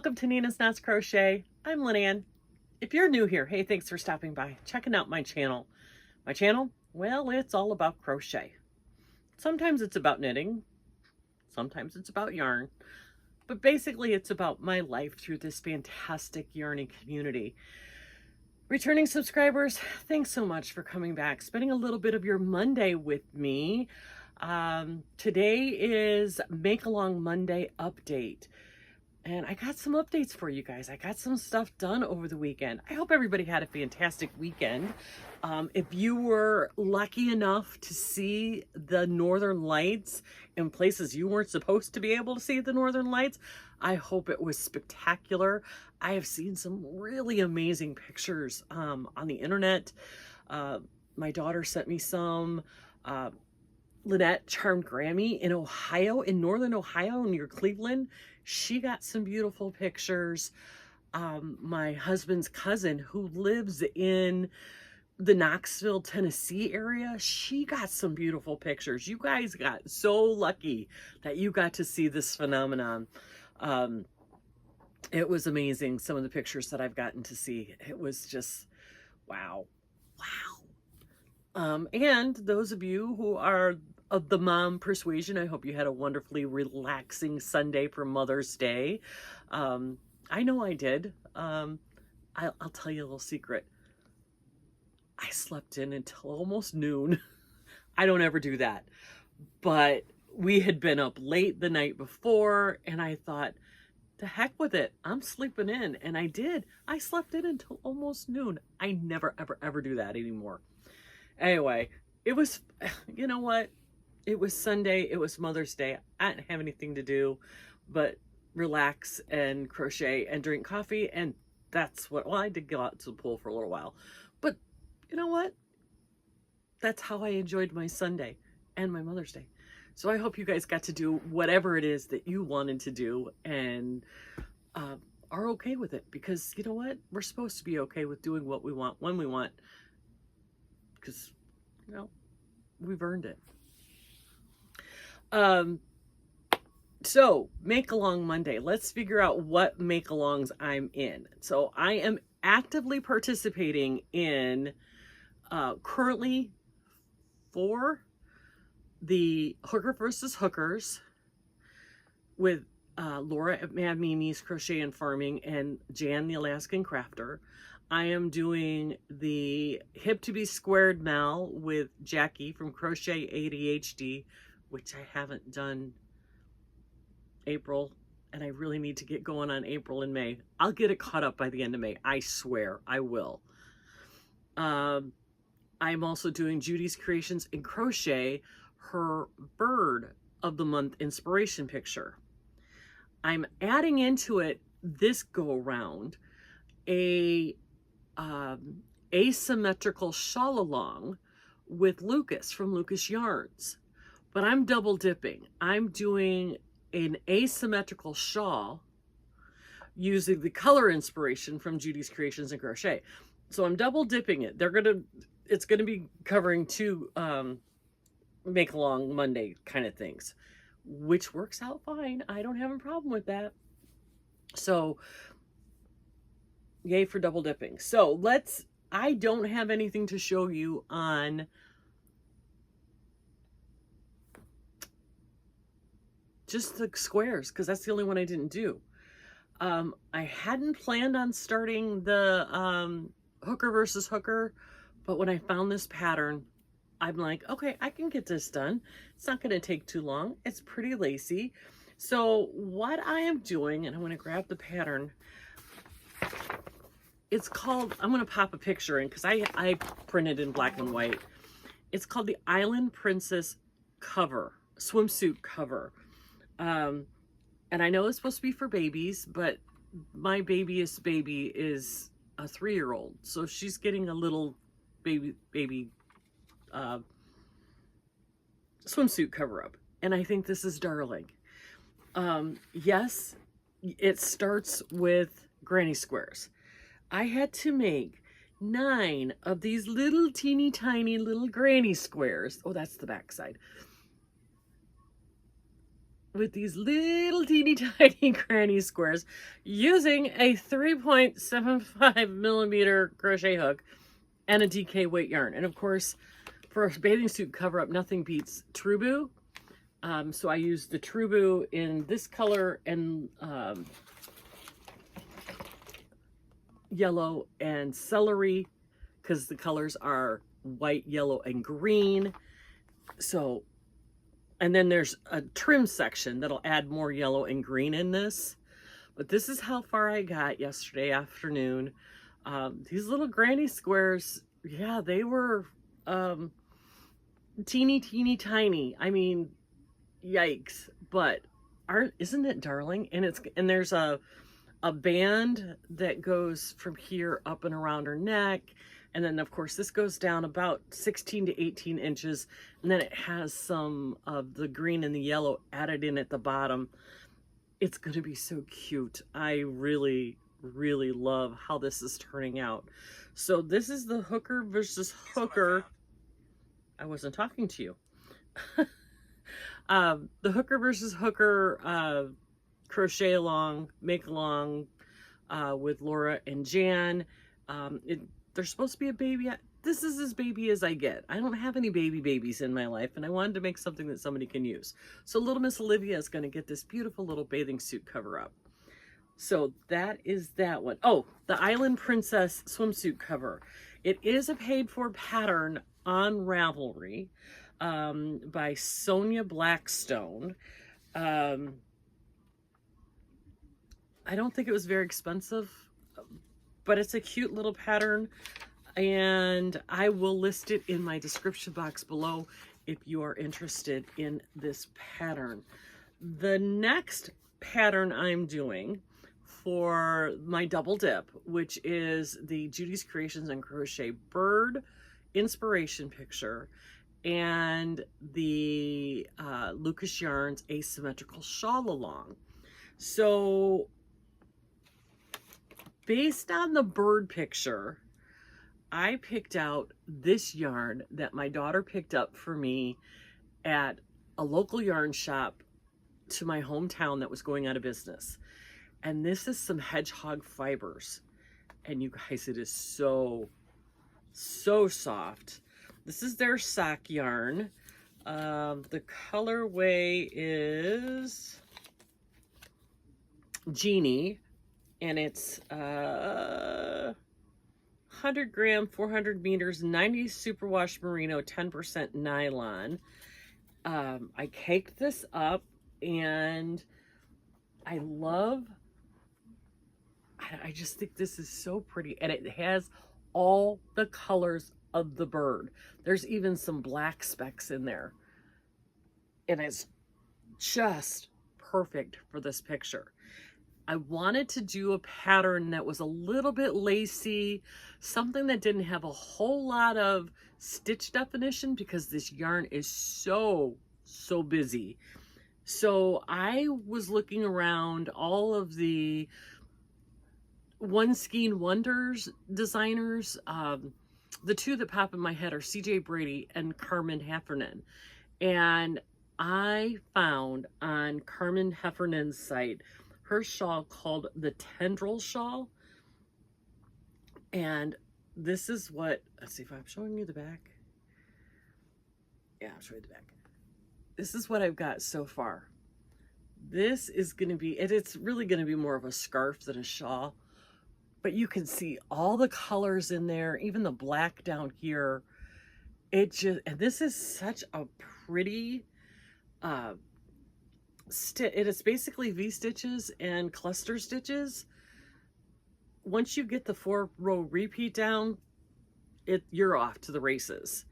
Welcome to Nina's Knots Crochet. I'm Lynanne. If you're new here, hey, thanks for stopping by, checking out my channel. My channel? Well, it's all about crochet. Sometimes it's about knitting. Sometimes it's about yarn. But basically, it's about my life through this fantastic yarning community. Returning subscribers, thanks so much for coming back, spending a little bit of your Monday with me. Today is Make Along Monday update. And I got some updates for you guys. I got some stuff done over the weekend. I hope everybody had a fantastic weekend. If you were lucky enough to see the Northern Lights in places you weren't supposed to be able to see the Northern Lights, I hope it was spectacular. I have seen some really amazing pictures on the internet. My daughter sent me some. Lynette Charmed Grammy in Ohio, in Northern Ohio, near Cleveland. She got some beautiful pictures. My husband's cousin, who lives in the Knoxville, Tennessee area, she got some beautiful pictures. You guys got so lucky that you got to see this phenomenon. It was amazing, some of the pictures that I've gotten to see. It was just, wow. And those of you who are of the mom persuasion, I hope you had a wonderfully relaxing Sunday for Mother's Day. I know I did. I'll tell you a little secret. I slept in until almost noon. I don't ever do that. But we had been up late the night before, and I thought, the heck with it. I'm sleeping in. And I did. I slept in until almost noon. I never, ever do that anymore. Anyway, it was, you know what? It was Sunday. It was Mother's Day. I didn't have anything to do but relax and crochet and drink coffee. And that's what, well, I did go out to the pool for a little while. But you know what? That's how I enjoyed my Sunday and my Mother's Day. So I hope you guys got to do whatever it is that you wanted to do and are okay with it. Because you know what? We're supposed to be okay with doing what we want when we want. Because, you know, we've earned it. So Make Along Monday, let's figure out what Make Alongs I'm in. So I am actively participating in currently 4 the Hooker versus Hookers with Laura at Mad Mimi's Crochet and Farming and Jan the Alaskan Crafter. I am doing the Hip to be Squared Mal with Jackie from Crochet ADHD, which I haven't done April, and I really need to get going on April and May. I'll get it caught up by the end of May. I swear I will. I'm also doing Judy's Creations in Crochet, her Bird of the Month inspiration picture. I'm adding into it this go around a asymmetrical shawl along with Lucas from Lucas Yarns, but I'm double dipping. I'm doing an asymmetrical shawl using the color inspiration from Judy's Creations and Crochet. So I'm double dipping it. It's gonna be covering 2 Make Along Monday kind of things, which works out fine. I don't have a problem with that. So yay for double dipping. So I don't have anything to show you on just the squares, because that's the only one I didn't do. I hadn't planned on starting the Hooker versus Hooker, but when I found this pattern, I'm like, okay, I can get this done. It's not going to take too long. It's pretty lacy. So what I am doing, and I'm going to grab the pattern. It's called, I'm going to pop a picture in because I printed in black and white. It's called the Island Princess cover, swimsuit cover. And I know it's supposed to be for babies, but my babyest baby is a 3-year-old. So she's getting a little baby swimsuit cover up. And I think this is darling. Yes, it starts with granny squares. I had to make 9 of these little teeny tiny little granny squares. Oh, that's the back side. with these little teeny tiny granny squares using a 3.75 millimeter crochet hook and a DK weight yarn. And of course, for a bathing suit cover up, nothing beats Trubu. So I used the Trubu in this color and yellow and celery, because the colors are white, yellow, and green. So, and then there's a trim section that'll add more yellow and green in this. But this is how far I got yesterday afternoon. These little granny squares, yeah, they were teeny tiny. I mean, yikes. But isn't it darling? And there's a band that goes from here up and around her neck. And then, of course, this goes down about 16 to 18 inches. And then it has some of the green and the yellow added in at the bottom. It's going to be so cute. I really, really love how this is turning out. So this is the hooker versus hooker. I wasn't talking to you. The hooker versus hooker crochet along, make along with Laura and Jan. There's supposed to be a baby. This is as baby as I get. I don't have any babies in my life, and I wanted to make something that somebody can use. So little Miss Olivia is going to get this beautiful little bathing suit cover up. So that is that one. Oh, the Island Princess swimsuit cover. It is a paid-for pattern on Ravelry by Sonia Blackstone. I don't think it was very expensive, but it's a cute little pattern, and I will list it in my description box below if you are interested in this pattern. The next pattern I'm doing for my double dip, which is the Judy's Creations and Crochet bird inspiration picture and the Lucas Yarns asymmetrical shawl along. So based on the bird picture, I picked out this yarn that my daughter picked up for me at a local yarn shop to my hometown that was going out of business. And this is some hedgehog fibers. And you guys, it is so soft. This is their sock yarn. The colorway is Genie. And it's 100 gram, 400 meters, 90 superwash merino, 10% nylon. I caked this up, and I just think this is so pretty, and it has all the colors of the bird. There's even some black specks in there, and it's just perfect for this picture. I wanted to do a pattern that was a little bit lacy, something that didn't have a whole lot of stitch definition, because this yarn is so busy. So I was looking around all of the One Skein Wonders designers. The two that pop in my head are CJ Brady and Carmen Heffernan. And I found on Carmen Heffernan's site her shawl called the Tendril Shawl. And this is what, let's see if I'm showing you the back. Yeah, I'll show you the back. This is what I've got so far. This is going to be, it's really going to be more of a scarf than a shawl. But you can see all the colors in there, even the black down here. And this is such a pretty, it is basically V-stitches and cluster stitches. Once you get the 4-row repeat down, you're off to the races.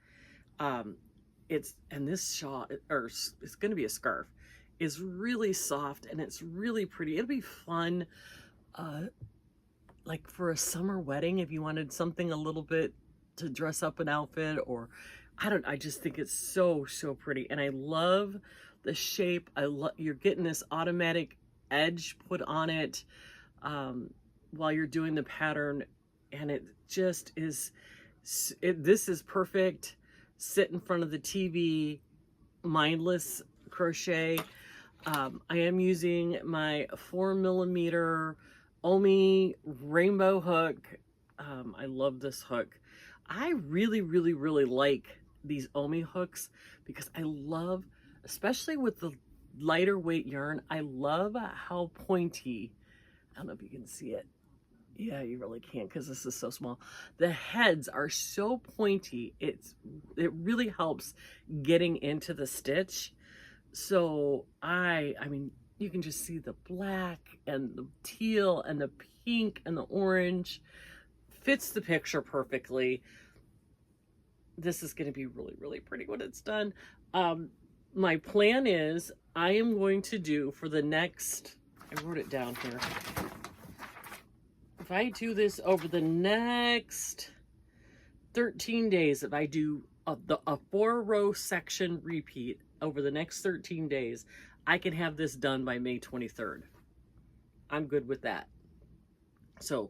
And this shawl, or it's going to be a scarf, is really soft, and it's really pretty. It'll be fun, like for a summer wedding, if you wanted something a little bit to dress up an outfit, or I just think it's so pretty. And I love the shape. You're getting this automatic edge put on it while you're doing the pattern, and it just is, this is perfect. Sit in front of the TV, mindless crochet. I am using my 4mm Omi rainbow hook. I love this hook. I really, really, really like these Omi hooks because I love, especially with the lighter weight yarn, I love how pointy, I don't know if you can see it. Yeah, you really can't because this is so small. The heads are so pointy. It really helps getting into the stitch. So I mean, you can just see the black and the teal and the pink and the orange. Fits the picture perfectly. This is going to be really, really pretty when it's done. My plan is I am going to do for the next, I wrote it down here. If I do this over the next 13 days, if I do a 4-row section repeat over the next 13 days, I can have this done by May 23rd. I'm good with that. So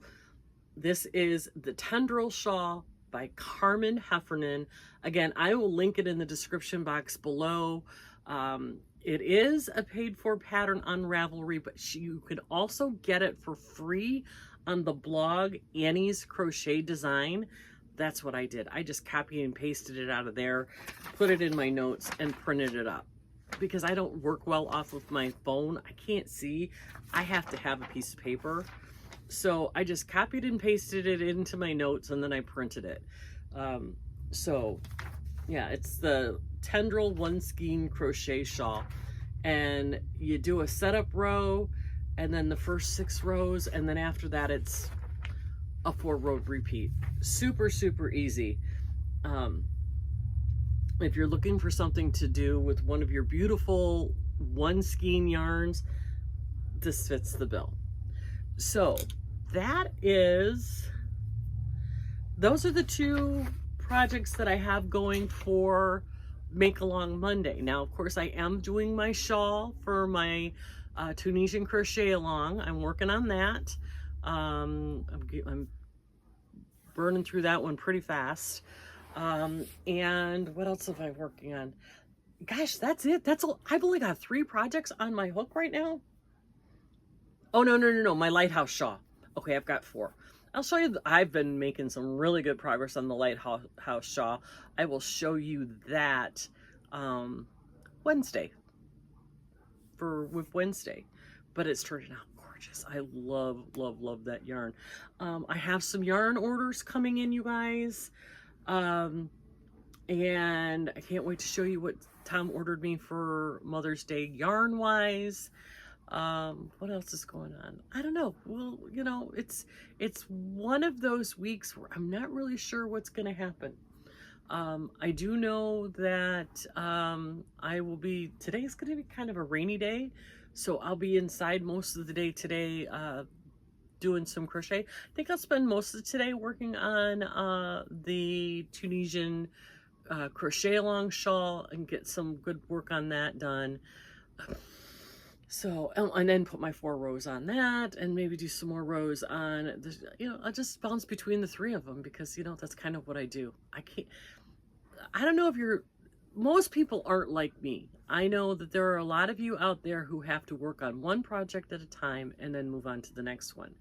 this is the Tendril Shawl by Carmen Heffernan. Again, I will link it in the description box below. It is a paid for pattern on Ravelry, but you can also get it for free on the blog Annie's Crochet Design. That's what I did. I just copied and pasted it out of there, put it in my notes, and printed it up. Because I don't work well off of my phone, I can't see. I have to have a piece of paper. So I just copied and pasted it into my notes, and then I printed it. So yeah, it's the Tendril One Skein Crochet Shawl. And you do a setup row, and then the first 6 rows, and then after that it's a 4-row repeat. Super, super easy. If you're looking for something to do with one of your beautiful one skein yarns, this fits the bill. So those are the 2 projects that I have going for Make Along Monday. Now, of course, I am doing my shawl for my Tunisian crochet along. I'm working on that. I'm burning through that one pretty fast. And what else am I working on? Gosh, that's it. That's all. I've only got 3 projects on my hook right now. Oh, no, my lighthouse shawl. Okay, I've got 4. I'll show you. I've been making some really good progress on the lighthouse shawl. I will show you that Wednesday with Wednesday, but it's turning out gorgeous. I love, love, love that yarn. I have some yarn orders coming in, you guys, and I can't wait to show you what Tom ordered me for Mother's Day yarn wise. What else is going on? I don't know. Well, you know, it's one of those weeks where I'm not really sure what's going to happen. I do know that today's going to be kind of a rainy day, so I'll be inside most of the day today doing some crochet. I think I'll spend most of today working on the Tunisian crochet along shawl and get some good work on that done. So, and then put my 4 rows on that and maybe do some more rows on this, you know, I'll just bounce between the 3 of them because, you know, that's kind of what I do. I don't know if most people aren't like me. I know that there are a lot of you out there who have to work on one project at a time and then move on to the next one.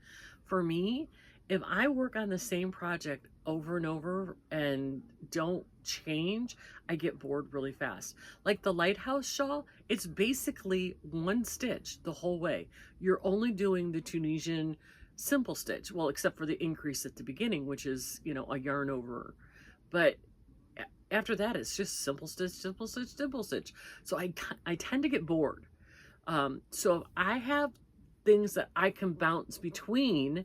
For me, if I work on the same project over and over and don't change, I get bored really fast. Like the lighthouse shawl, it's basically 1 stitch the whole way. You're only doing the Tunisian simple stitch, well, except for the increase at the beginning, which is, you know, a yarn over. But after that, it's just simple stitch, simple stitch, simple stitch. So I tend to get bored. So if I have things that I can bounce between,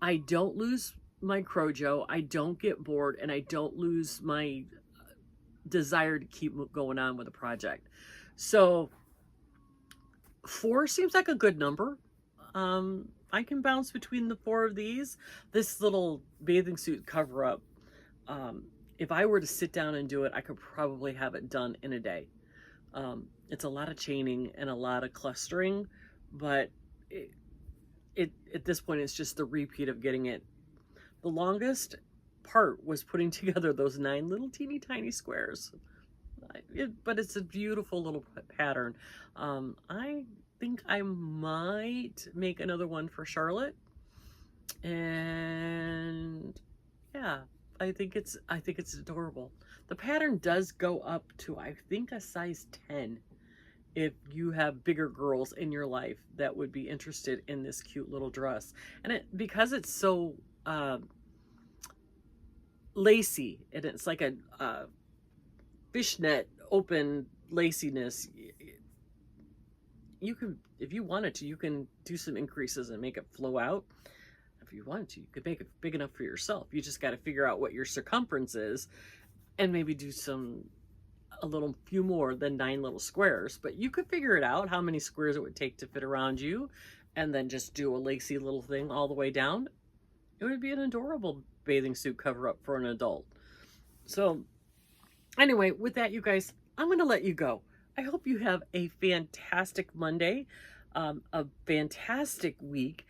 I don't lose my crojo, I don't get bored, and I don't lose my desire to keep going on with a project. So 4 seems like a good number. I can bounce between the 4 of these. This little bathing suit Coverup, if I were to sit down and do it, I could probably have it done in a day. It's a lot of chaining and a lot of clustering, but at this point, it's just the repeat of getting it. The longest part was putting together those 9 little teeny tiny squares. but it's a beautiful little pattern. I think I might make another one for Charlotte, and yeah, I think it's adorable. The pattern does go up to, I think, a size 10 if you have bigger girls in your life that would be interested in this cute little dress. And because it's so lacy, and it's like a fishnet open laciness, you can, if you wanted to, you can do some increases and make it flow out. If you wanted to, you could make it big enough for yourself. You just got to figure out what your circumference is and maybe do a little few more than 9 little squares. But you could figure it out how many squares it would take to fit around you, and then just do a lacy little thing all the way down. It would be an adorable bathing suit cover up for an adult. So anyway, with that, you guys, I'm going to let you go. I hope you have a fantastic Monday, a fantastic week.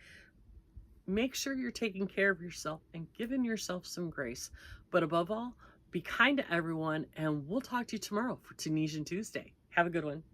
Make sure you're taking care of yourself and giving yourself some grace. But above all, be kind to everyone, and we'll talk to you tomorrow for Tunisian Tuesday. Have a good one.